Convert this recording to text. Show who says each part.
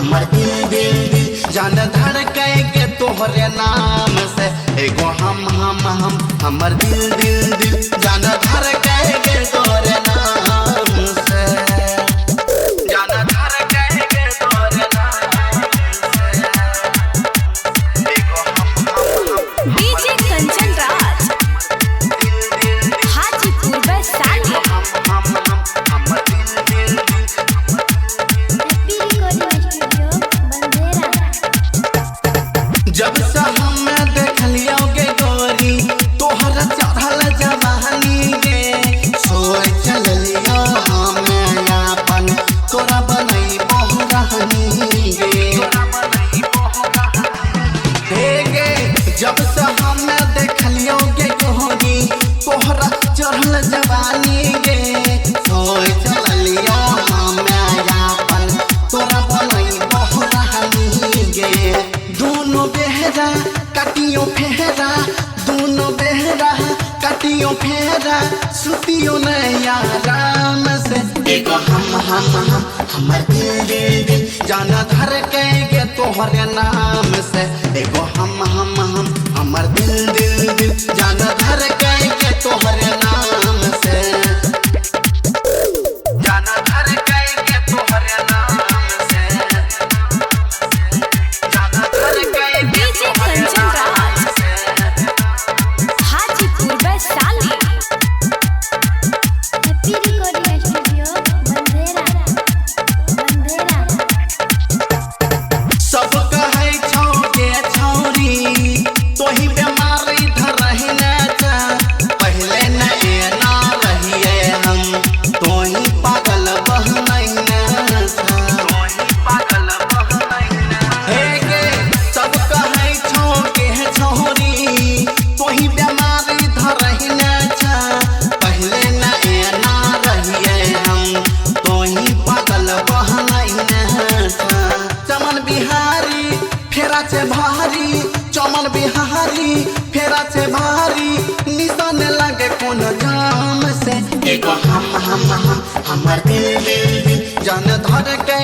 Speaker 1: हमर दिल दिल दिल जान धड़के के तोहरे नाम से एगो हम हमर दिल दिल दिल जान धड़के के तोहरे नाम से जान धड़के के तोहरे नाम से एगो हम
Speaker 2: डीजे कंचन राज हाजीपुर वैशाली
Speaker 1: हमर दिल दिल दिल जब से हम देख लियोगे गोरी तोहरा चढ़ल जवानी गे सोच चल लियो हमें अपन तोरा बनई बहुरानी गे जब से हम देख लियोगे गोरी तोहरा चढ़ल जवानी गे सोच चल लियो हमें अपन तोरा बनई बहुरानी गे दोनों बेहरा कटियो फेरा दोनों बेहरा कटियो फेरा सुतियो नया राम से एगो हमर दिल दिल दिल जाना धड़के के तोहरे नाम से एगो हमर दिल दिल दिल जाना धड़के के तोहरे नाम से जाना धड़के के तोहरे नाम से जाना धड़के
Speaker 2: डीजे कंचन राज हाजीपुर वैशाली
Speaker 1: सब कहे छौ के छौरी तोही बेमार इधर रही न जा पहले न एना रहिए हम तोही पागल बहनई न तोही पागल बहनई न हे गे सब कहे छौ के छौरी तोही बेमार इधर रही न जा पहले न एना रहिए हम तोही पागल बहनई न चमन बिहारी फेरा से भारी चमन बिहारी फेरा से भारी निशान लगे कौन जाम से एगो हमर दिल दिल दिल जान धड़के